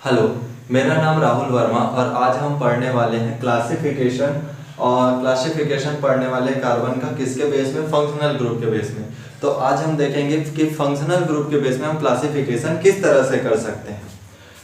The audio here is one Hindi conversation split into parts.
हेलो, मेरा नाम राहुल वर्मा और आज हम पढ़ने वाले हैं क्लासिफिकेशन। और क्लासिफिकेशन पढ़ने वाले कार्बन का किसके बेस में? फंक्शनल ग्रुप के बेस में। तो आज हम देखेंगे कि फंक्शनल ग्रुप के बेस में हम क्लासिफिकेशन किस तरह से कर सकते हैं।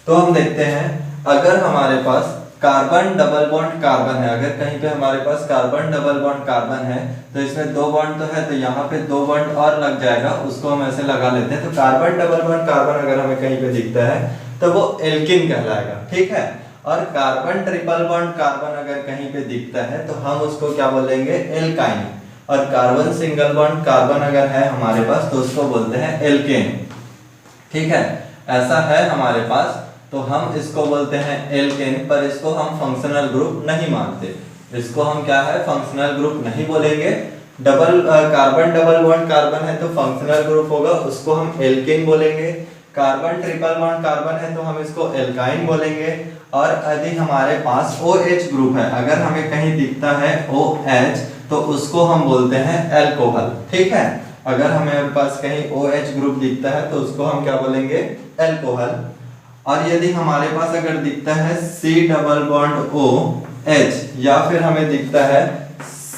तो हम देखते हैं, अगर हमारे पास कार्बन डबल बॉन्ड कार्बन है, अगर कहीं पे हमारे पास कार्बन डबल बॉन्ड कार्बन है तो इसमें दो बॉन्ड तो है, तो यहाँ पे दो बॉन्ड और लग जाएगा, उसको हम ऐसे लगा लेते हैं। तो कार्बन डबल बॉन्ड कार्बन अगर हमें कहीं पे दिखता है तो वो एल्किन कहलाएगा, ठीक है। और कार्बन ट्रिपल बॉन्ड कार्बन अगर कहीं पे दिखता है तो हम उसको क्या बोलेंगे? एल्काइन। और कार्बन सिंगल बॉन्ड कार्बन अगर है हमारे पास तो उसको बोलते हैं एल्केन, ठीक है। ऐसा है हमारे पास, तो हम इसको बोलते हैं एल्केन, पर इसको हम फंक्शनल ग्रुप नहीं मानते। इसको हम क्या है? फंक्शनल ग्रुप नहीं बोलेंगे। कार्बन डबल बॉन्ड कार्बन है तो फंक्शनल ग्रुप होगा, उसको हम एल्केन बोलेंगे। कार्बन ट्रिपल बॉन्ड कार्बन है तो हम इसको एल्काइन बोलेंगे। और यदि हमारे पास OH ग्रुप है, अगर हमें कहीं दिखता है OH तो उसको हम बोलते हैं एल्कोहल, ठीक है। अगर हमें पास कहीं OH ग्रुप दिखता है तो उसको हम क्या बोलेंगे? एल्कोहल। और यदि हमारे पास अगर दिखता है C डबल बॉन्ड OH या फिर हमें दिखता है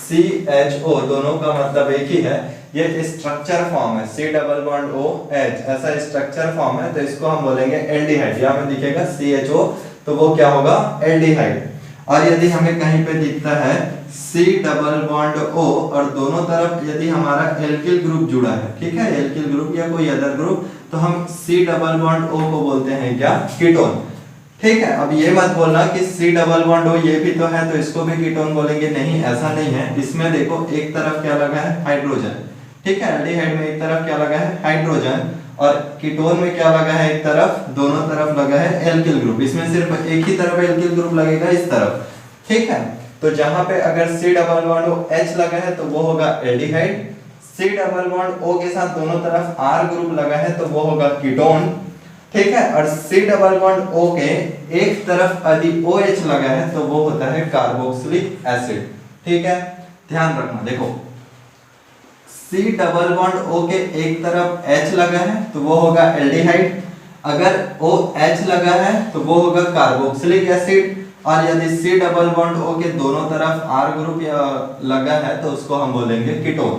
CHO, दोनों का मतलब एक ही है, ये स्ट्रक्चर फॉर्म है। C डबल बॉन्ड OH ऐसा स्ट्रक्चर फॉर्म है तो इसको हम बोलेंगे एल्डिहाइड। या हमें दिखेगा CHO तो वो क्या होगा? एल्डिहाइड। और यदि हमें कहीं पे दिखता है C डबल बॉन्ड O और दोनों तरफ यदि हमारा एल्किल ग्रुप जुड़ा है, ठीक है, एल्किल ग्रुप या कोई अदर ग्रुप, तो हम C डबल बॉन्ड O को बोलते हैं क्या? कीटोन, ठीक है। अब ये मत बोलना कि C डबल बॉन्ड O ये भी तो है तो इसको भी कीटोन बोलेंगे, नहीं, ऐसा नहीं है। इसमें देखो एक तरफ क्या लगा है? हाइड्रोजन, ठीक है। एल्डिहाइड में एक तरफ क्या लगा है? हाइड्रोजन। और कीटोन में क्या लगा है? एक तरफ, दोनों तरफ लगा है एल्किल ग्रुप। इसमें सिर्फ एक ही तरफ एल्किल ग्रुप लगेगा, इस तरफ, ठीक है। तो जहां पे अगर C डबल बॉन्ड OH लगा है तो वो होगा aldehyde. C double bond O के साथ दोनों तरफ R ग्रुप लगा है तो वो होगा कीटोन, ठीक है। और C डबल बॉन्ड O के एक तरफ यदि OH लगा है तो वो होता है कार्बोक्सिलिक एसिड, ठीक है। ध्यान रखना, देखो C डबल बॉन्ड O के एक तरफ H लगा है तो वो होगा एल्डिहाइड। अगर OH लगा है तो वो होगा कार्बोक्सिलिक एसिड। और यदि C डबल बॉन्ड O के दोनों तरफ R ग्रुप लगा है तो उसको हम बोलेंगे कीटोन।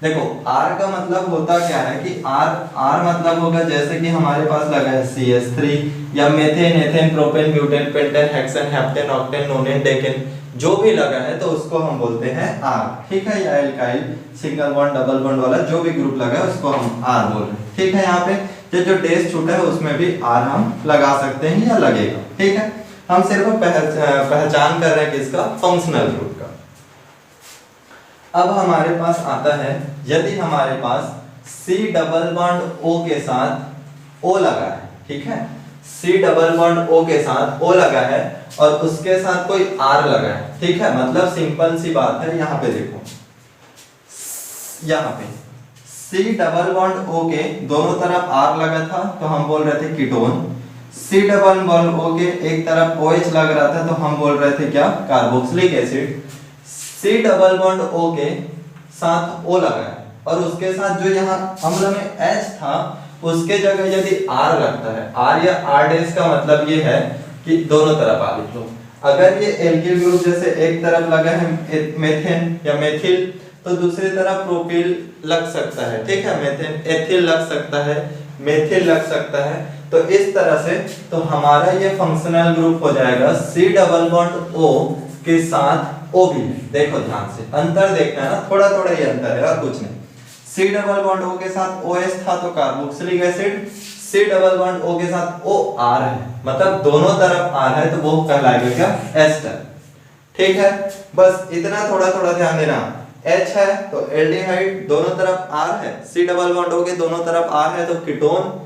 देखो R का मतलब होता क्या है कि R मतलब होगा जैसे कि हमारे पास लगा है CH3 या methane, ethane, propane, butane, pentane, hexane, heptane, octane, नोनेन, decane, जो भी लगा है तो उसको हम बोलते हैं R, ठीक है। या alkyl single bond double bond वाला जो भी ग्रुप लगा है उसको हम R बोल रहे हैं, ठीक है। यहाँ पे जो डेस छूटा है उसमें भी R हम लगा सकते हैं या लगेगा, ठीक है। हम सिर्फ पहचान कर रहे हैं किसका? फंक्शनल ग्रुप का। अब हमारे पास आता है, यदि हमारे पास C डबल बॉन्ड O के साथ O लगा है, ठीक है, C डबल बॉन्ड O के साथ O लगा है और उसके साथ कोई R लगा है, ठीक है। मतलब सिंपल सी बात है, यहाँ पे देखो, यहाँ पे C डबल बॉन्ड O के दोनों तरफ R लगा था तो हम बोल रहे थे ketone. C double bond O के एक तरफ OH लग रहा था तो हम बोल रहे थे क्या? Carboxylic acid. C double bond O के साथ O लगा है और उसके साथ जो यहाँ अम्ल में H था उसके जगह यदि R लगता है, R या R डैश का मतलब ये है कि दोनों तरफ आ लिख लो। अगर ये एल्किल ग्रुप जैसे एक तरफ लगा है मेथेन या मेथिल तो दूसरी तरफ प्रोपिल लग सकता है, ठीक है। मेथेन एथिल लग सकता है, मेथिल लग सकता है। तो इस तरह से तो हमारा ये फंक्शनल ग्रुप हो जाएगा C डबल बॉन्ड O के साथ O भी है। देखो ध्यान से, अंतर देखना है ना, थोड़ा थोड़ा ही अंतर है और कुछ नहीं। C डबल बॉन्ड O के साथ OH था तो carboxylic acid, C double bond O के साथ OR है, मतलब दोनों तरफ R है तो वो कहलाएगा क्या? एस्टर, ठीक है। बस इतना थोड़ा थोड़ा ध्यान देना। H है तो एल्डिहाइड, दोनों तरफ R है। C डबल बॉन्ड O के दोनों तरफ R है तो ketone.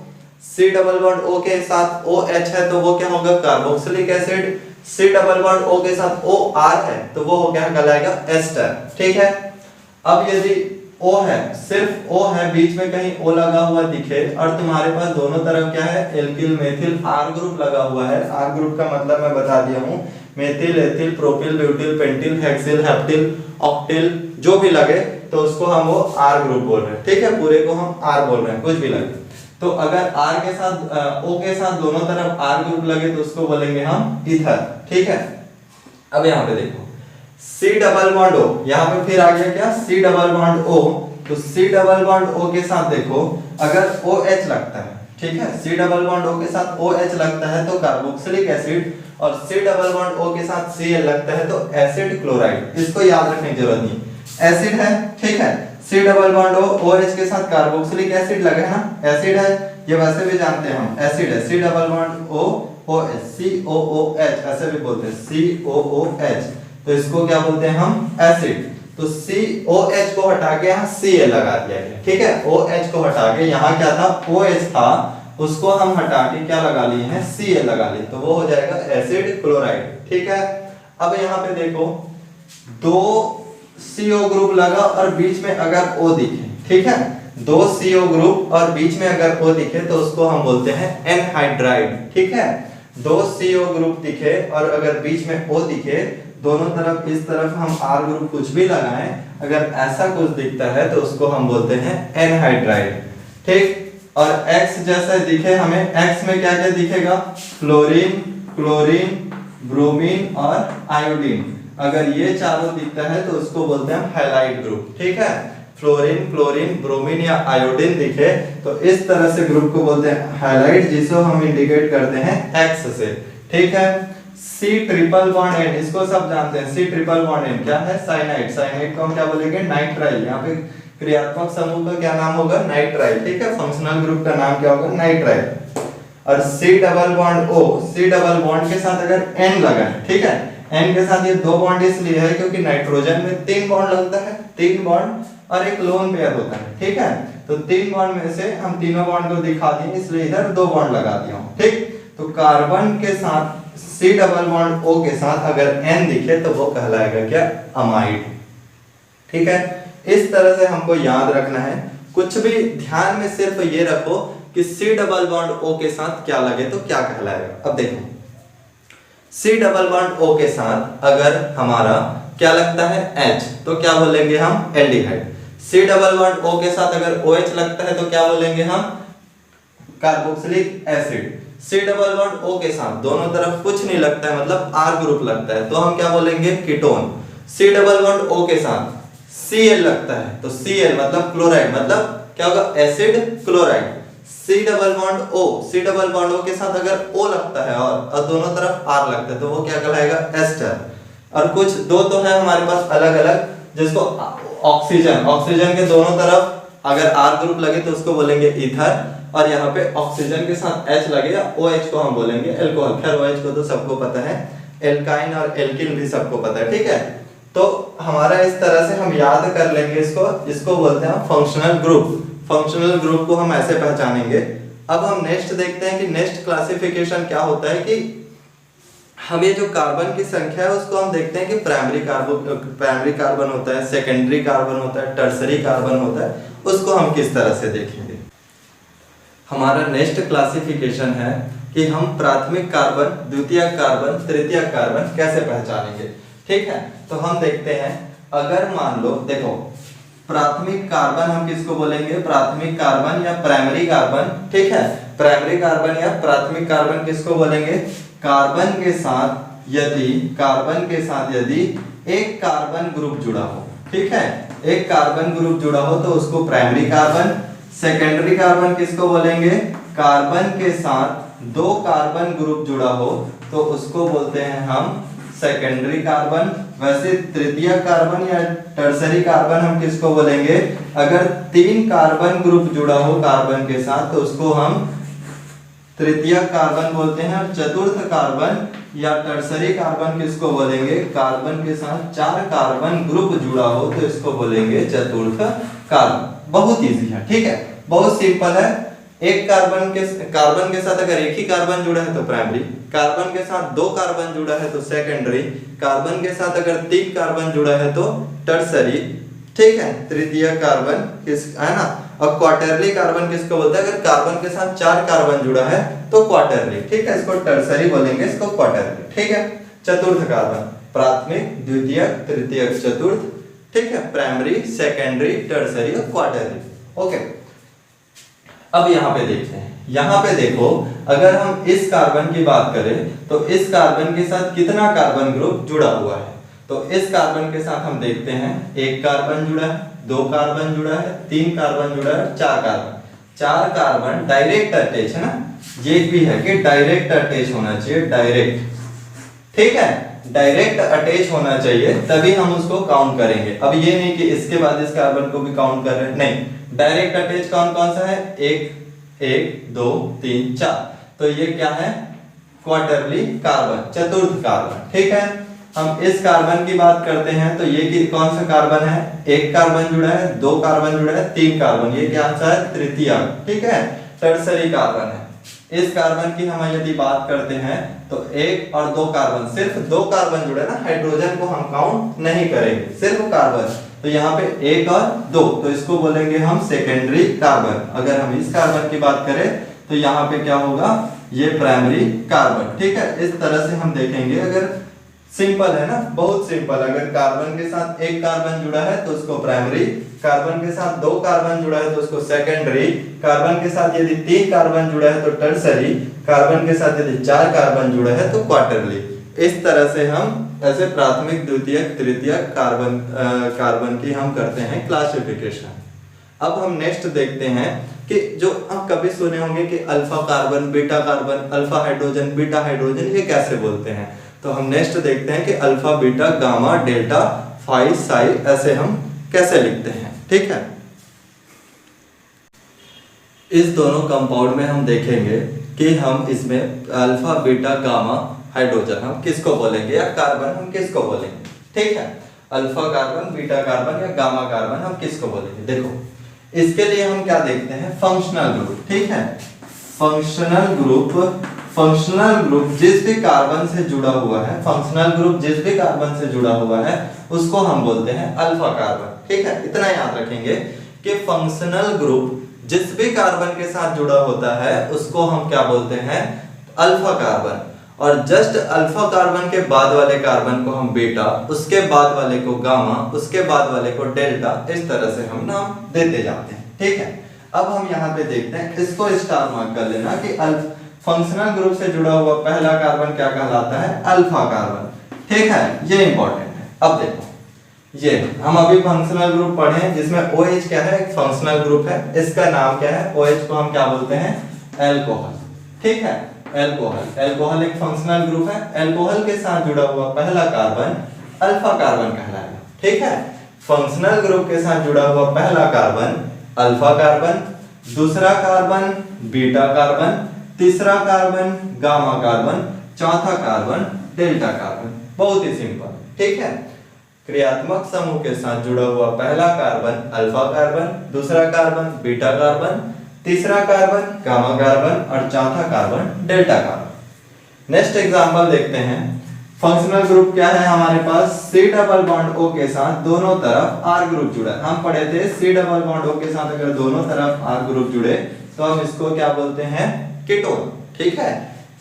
C double bond O के साथ OH है तो वो क्या होगा? Carboxylic acid. C double bond O के साथ OR है तो वो हो क्या कहलाएगा? एस्टर, ठीक है। अब यदि O है, सिर्फ O है, बीच में कहीं O लगा हुआ दिखे और तुम्हारे पास दोनों तरफ क्या है? एल्किल, मेथिल, R ग्रुप लगा हुआ है। R ग्रुप का मतलब मैं बता दिया हूँ, methyl, ethyl, propyl, butyl, pentyl, hexyl, heptyl, octyl, जो भी लगे तो उसको हम वो R ग्रुप बोल रहे हैं, ठीक है। पूरे को हम R बोल रहे हैं, कुछ भी लगे। तो अगर R के साथ O के साथ दोनों तरफ R ग्रुप लगे तो उसको बोलेंगे हम ईथर, ठीक है। अब यहाँ पे देखो C डबल बॉन्ड O, यहाँ पे फिर आ गया क्या C डबल बॉन्ड O, तो C डबल बॉन्ड O के साथ देखो अगर OH लगता है, ठीक है, C डबल बॉन्ड O के साथ OH लगता है तो कार्बोक्सिलिक एसिड, और C डबल बॉन्ड O के साथ Cl लगता है तो एसिड क्लोराइड। इसको याद रखने की जरूरत नहीं, एसिड है, ठीक है, C double bond O OH के साथ कार्बोक्सिलिक एसिड लगा है ना, एसिड है, ये वैसे भी जानते हैं हम, एसिड है, C double bond O OH COOH ऐसे भी बोलते हैं COOH, तो इसको क्या बोलते हैं हम, एसिड। तो COH को हटा के यहाँ Cl लगा दिया गया, ठीक है, OH को हटा के यहाँ क्या था OH था, उसको हम हटा के क्या लगा लिए हैं Cl लगा लिए, तो वो हो जाएगा एसिड क्लोराइड, ठीक है। अब यहाँ पे देखो दो CO ग्रुप लगा और बीच में अगर O दिखे, ठीक है, दो CO ग्रुप और बीच में अगर O दिखे तो उसको हम बोलते हैं एनहाइड्राइड, ठीक है। दो CO ग्रुप दिखे और अगर बीच में O दिखे, दोनों तरफ इस तरफ हम R ग्रुप कुछ भी लगाएं, अगर ऐसा कुछ दिखता है तो उसको हम बोलते हैं एनहाइड्राइड, ठीक। और X जैसा दिखे हमें, X में क्या क्या दिखेगा, फ्लोरीन, क्लोरीन, ब्रोमीन और आयोडीन, अगर ये चारों दिखता है तो उसको बोलते हैं हैलाइड ग्रुप, ठीक है। फ्लोरीन, क्लोरीन, ब्रोमीन या आयोडीन दिखे तो इस तरह से ग्रुप को बोलते हैं हैलाइड, जिसको हम इंडिकेट करते हैं X से, ठीक है। C ट्रिपल बॉन्ड N, इसको सब जानते हैं, C ट्रिपल बॉन्ड N क्या है, साइनाइड, साइनाइड को हम क्या बोलेंगे, नाइट्राइल, यहाँ पे क्रियात्मक समूह का क्या नाम होगा, नाइट्राइल, ठीक है, फंक्शनल ग्रुप का नाम क्या होगा, नाइट्राइल। और C double bond O, C double bond के साथ अगर N लगा है, ठीक है, N के साथ ये दो बॉन्ड इसलिए है क्योंकि नाइट्रोजन में 3 बॉन्ड लगता है, 3 बॉन्ड और एक लोन पेयर होता है, ठीक है, तो 3 बॉन्ड में से हम तीनों बॉन्ड को दिखा दिए, इसलिए इधर 2 बॉन्ड लगा दिया हूं, ठीक। तो कार्बन के साथ C डबल बॉन्ड O के साथ अगर N दिखे तो वो कहलाएगा क्या, अमाइड, ठीक है। इस तरह से हमको याद रखना है, कुछ भी ध्यान में सिर्फ ये रखो कि C डबल बॉन्ड O के साथ क्या लगे तो क्या कहलाएगा। अब देखो C डबल बॉन्ड O के साथ अगर हमारा क्या लगता है H, तो क्या बोलेंगे हम, aldehyde. C double bond O के साथ अगर OH लगता है तो क्या बोलेंगे हम, carboxylic acid. C double bond O के साथ दोनों तरफ कुछ नहीं लगता है, मतलब R ग्रुप लगता है, तो हम क्या बोलेंगे, ketone. C double bond O के साथ Cl लगता है तो Cl मतलब क्लोराइड, मतलब क्या होगा, acid chloride. C double bond O, C double bond O के साथ अगर O लगता है और दोनों तरफ R लगता है तो वो क्या कहलाएगा, एस्टर। और कुछ दो तो है हमारे पास अलग अलग, जिसको ऑक्सीजन, ऑक्सीजन के दोनों तरफ अगर R ग्रुप लगे तो उसको बोलेंगे ईथर, और यहाँ पे ऑक्सीजन के साथ H लगे या OH को हम बोलेंगे एल्कोहल। खैर OH को तो सबको पता है, एल्काइन और एल्किन भी सबको पता है, ठीक है। तो हमारा इस तरह से हम याद कर लेंगे इसको बोलते हैं फंक्शनल ग्रुप। फंक्शनल ग्रुप को हम ऐसे पहचानेंगे। अब हम नेक्स्ट देखते हैं कि नेक्स्ट क्लासिफिकेशन क्या होता है, कि हम ये जो कार्बन की संख्या है उसको हम देखते हैं कि प्राइमरी कार्बन होता है, सेकेंडरी कार्बन होता है, टर्सरी कार्बन होता है, उसको हम किस तरह से देखेंगे। हमारा नेक्स्ट क्लासिफिकेशन है कि हम प्राथमिक कार्बन, द्वितीयक कार्बन, तृतीयक कार्बन कैसे पहचानेंगे, ठीक है। तो हम देखते हैं, अगर मान लो देखो प्राथमिक कार्बन हम किसको बोलेंगे, प्राथमिक कार्बन या प्राइमरी कार्बन, ठीक है। प्राइमरी कार्बन या प्राथमिक कार्बन किसको बोलेंगे, कार्बन के साथ यदि एक कार्बन ग्रुप जुड़ा हो, ठीक है, एक कार्बन ग्रुप जुड़ा हो तो उसको प्राइमरी कार्बन। सेकेंडरी कार्बन किसको बोलेंगे, कार्बन के साथ 2 कार्बन ग्रुप जुड़ा हो तो उसको बोलते हैं हम सेकेंडरी कार्बन। वैसे तृतीय कार्बन या टर्सरी कार्बन हम किसको बोलेंगे, अगर 3 कार्बन ग्रुप जुड़ा हो कार्बन के साथ तो उसको हम तृतीय कार्बन बोलते हैं। और चतुर्थ कार्बन या टर्सरी कार्बन किसको बोलेंगे, कार्बन के साथ 4 कार्बन ग्रुप जुड़ा हो तो इसको बोलेंगे चतुर्थ कार्बन। बहुत इजी है, ठीक है, बहुत सिंपल है। एक कार्बन के साथ अगर एक ही कार्बन जुड़ा है तो प्राइमरी, कार्बन के साथ 2 कार्बन जुड़ा है तो सेकेंडरी, कार्बन के साथ अगर 3 कार्बन जुड़ा है तो टर्सरी, ठीक है, तृतीय कार्बन किस है ना। और क्वार्टरली कार्बन किसको बोलते हैं, अगर कार्बन के साथ 4 कार्बन जुड़ा है तो क्वार्टरली, ठीक है, इसको टर्सरी बोलेंगे, इसको क्वार्टरली, ठीक है। चतुर्थ कार्बन, प्राथमिक, द्वितीयक, तृतीयक, चतुर्थ, ठीक है, प्राइमरी, सेकेंडरी, टर्सरी और क्वार्टरली, ओके। अब यहाँ पे देखते हैं, यहाँ पे देखो अगर हम इस कार्बन की बात करें तो इस कार्बन के साथ कितना कार्बन ग्रुप जुड़ा हुआ है। तो इस कार्बन के साथ हम देखते हैं एक कार्बन जुड़ा है, दो कार्बन जुड़ा है, तीन कार्बन जुड़ा है, चार कार्बन। चार कार्बन डायरेक्ट अटैच है ना, ये भी है कि डायरेक्ट अटैच होना चाहिए, डायरेक्ट, ठीक है, डायरेक्ट अटैच होना चाहिए तभी हम उसको काउंट करेंगे। अब ये नहीं कि इसके बाद इस कार्बन को भी काउंट कर रहे हैं, नहीं, डायरेक्ट अटैच कौन कौन सा है, एक, एक, दो, तीन, चार, तो ये क्या है, क्वार्टरली कार्बन, चतुर्थ कार्बन, ठीक है। हम इस कार्बन की बात करते हैं तो ये कौन सा कार्बन है, एक कार्बन जुड़ा है, दो कार्बन जुड़ा है, तीन कार्बन, ये क्या सा है, तृतीयक, ठीक है, टर्सरी कार्बन है। इस कार्बन की हम यदि बात करते हैं तो एक और दो कार्बन, सिर्फ दो कार्बन जुड़े ना, हाइड्रोजन को हम काउंट नहीं करेंगे, सिर्फ कार्बन, तो यहाँ पे एक और दो, तो इसको बोलेंगे हम सेकेंडरी कार्बन। अगर हम इस कार्बन की बात करें तो यहाँ पे क्या होगा, ये प्राइमरी कार्बन, ठीक है। इस तरह से हम देखेंगे, अगर सिंपल है ना, बहुत सिंपल, अगर कार्बन के साथ एक कार्बन जुड़ा है तो उसको प्राइमरी, कार्बन के साथ दो कार्बन जुड़ा है तो उसको सेकेंडरी, कार्बन के साथ यदि तीन कार्बन जुड़ा है तो टर्सरी, कार्बन के साथ यदि चार कार्बन जुड़ा है तो क्वार्टरली। इस तरह से हम ऐसे प्राथमिक, द्वितीयक, तृतीयक कार्बन की हम करते हैं क्लासिफिकेशन। अब हम नेक्स्ट देखते हैं कि जो आप कभी सुने होंगे कि alpha carbon, beta carbon, alpha hydrogen, beta hydrogen, ये कैसे बोलते हैं। तो हम नेक्स्ट देखते हैं कि alpha, beta, gamma, delta, phi, psi, ऐसे हम कैसे लिखते हैं, ठीक है। इस दोनों कंपाउंड में हम देखेंगे कि हम इसमें अल्फा, बीटा, गामा, हाइड्रोजन हम किसको बोलेंगे, या कार्बन हम किसको बोलेंगे, ठीक है। अल्फा कार्बन, बीटा कार्बन या गामा कार्बन हम किसको बोलेंगे। देखो इसके लिए हम क्या देखते हैं, फंक्शनल ग्रुप, ठीक है। फंक्शनल ग्रुप, फंक्शनल ग्रुप जिस भी कार्बन से जुड़ा हुआ है, फंक्शनल ग्रुप जिस भी कार्बन से जुड़ा हुआ है उसको हम बोलते हैं अल्फा कार्बन, ठीक है। इतना याद रखेंगे कि फंक्शनल ग्रुप जिस भी कार्बन के साथ जुड़ा होता है उसको हम क्या बोलते हैं, अल्फा कार्बन। और जस्ट अल्फा कार्बन के बाद वाले कार्बन को हम बीटा, उसके बाद वाले को गामा, उसके बाद वाले को डेल्टा, इस तरह से हम नाम देते जाते हैं, ठीक है। अब हम यहाँ पे देखते हैं, इसको स्टार मार्क कर लेना कि फंक्शनल ग्रुप से जुड़ा हुआ पहला कार्बन क्या कहलाता है, अल्फा कार्बन, ठीक है, ये इंपॉर्टेंट है। अब देखो ये हम अभी फंक्शनल ग्रुप पढ़े हैं जिसमें OH क्या है, एक फंक्शनल ग्रुप है, इसका नाम क्या है, OH को हम क्या बोलते हैं, एल्कोहल, ठीक है, एल्कोहल। एल्कोहल एक फंक्शनल ग्रुप है, एल्कोहल के साथ जुड़ा हुआ पहला कार्बन अल्फा कार्बन कहलाएगा, ठीक है। फंक्शनल ग्रुप के साथ जुड़ा हुआ पहला कार्बन अल्फा कार्बन, दूसरा कार्बन बीटा कार्बन, तीसरा कार्बन गामा कार्बन, चौथा कार्बन डेल्टा कार्बन, बहुत ही सिंपल, ठीक है। क्रियात्मक समूह के साथ जुड़ा हुआ पहला कार्बन अल्फा कार्बन, दूसरा कार्बन बीटा कार्बन, तीसरा कार्बन गामा कार्बन और चौथा carbon delta carbon. Next example देखते हैं। फंक्शनल ग्रुप क्या है हमारे पास, C डबल बॉन्ड O के साथ दोनों तरफ R ग्रुप जुड़ा है। हम पढ़े थे C डबल बॉन्ड O के साथ अगर दोनों तरफ R ग्रुप जुड़े तो हम इसको क्या बोलते हैं, कीटोन, ठीक है।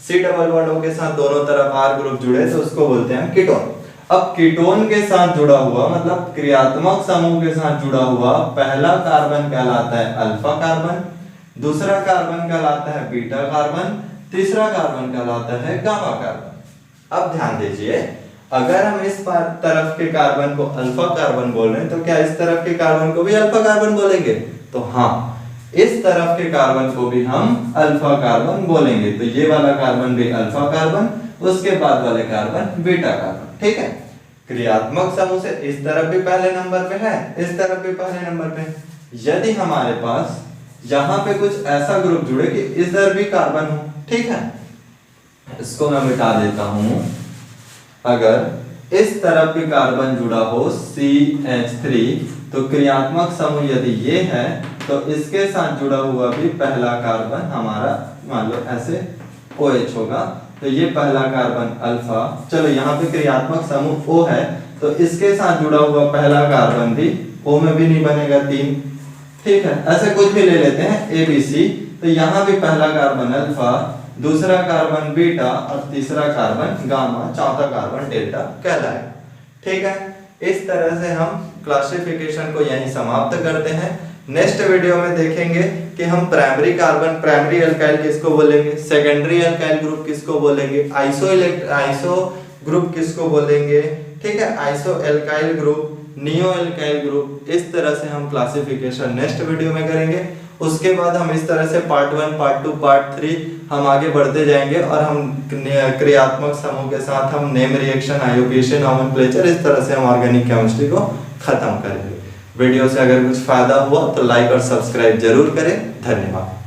C डबल बॉन्ड O के साथ दोनों तरफ R ग्रुप जुड़े तो उसको बोलते हैं कीटोन। अब कीटोन के साथ जुड़ा हुआ मतलब क्रियात्मक समूह के साथ जुड़ा हुआ पहला कार्बन कहलाता है अल्फा कार्बन, दूसरा कार्बन कहलाता है बीटा कार्बन, तीसरा कार्बन कहलाता है गामा कार्बन। अब ध्यान दीजिए, अगर हम इस तरफ के कार्बन को अल्फा कार्बन बोल रहे हैं तो क्या इस तरफ के कार्बन को भी अल्फा कार्बन बोलेंगे, तो हाँ, इस तरफ के कार्बन को भी हम अल्फा कार्बन बोलेंगे। तो ये वाला कार्बन भी अल्फा कार्बन, उसके बाद वाले कार्बन बीटा कार्बन, ठीक है। क्रियात्मक समूह से इस तरफ भी पहले नंबर पे है, इस तरफ भी पहले नंबर पे। यदि हमारे पास यहाँ पे कुछ ऐसा ग्रुप जुड़े कि इधर भी कार्बन हो, ठीक है, इसको मैं मिटा देता हूं। अगर इस तरफ भी कार्बन जुड़ा हो CH3 तो क्रियात्मक समूह यदि ये है तो इसके साथ जुड़ा हुआ भी पहला कार्बन हमारा मान लो ऐसे OH होगा, तो ये पहला कार्बन अल्फा। चलो यहाँ पे क्रियात्मक समूह O है तो इसके साथ जुड़ा हुआ पहला कार्बन भी O में भी नहीं बनेगा 3, ठीक है। ऐसे कुछ भी ले लेते हैं ABC, तो यहाँ भी पहला कार्बन अल्फा, दूसरा कार्बन बीटा और तीसरा कार्बन गामा, चौथा कार्बन डेल्टा कहलाएगा, ठीक है। इस तरह से हम क्लासिफिकेशन को यहीं समाप्त करते हैं। नेक्स्ट वीडियो में देखेंगे कि हम प्राइमरी कार्बन प्राइमरी अल्काइल किसको बोलेंगे, सेकेंडरी अल्काइल ग्रुप किसको बोलेंगे, आइसो ग्रुप किसको बोलेंगे, ठीक है, iso alkyl group, neo alkyl group. इस तरह से हम क्लासिफिकेशन नेक्स्ट वीडियो में करेंगे। उसके बाद हम इस तरह से पार्ट 1, पार्ट 2, पार्ट 3 हम आगे बढ़ते जाएंगे और हम क्रियात्मक समूह के साथ हम नेम रिएक्शन, आयोपेशन, नोमेनक्लेचर, इस तरह से हम ऑर्गेनिक केमिस्ट्री को खत्म करेंगे। वीडियो से अगर कुछ फायदा हुआ तो लाइक और सब्सक्राइब जरूर करें। धन्यवाद।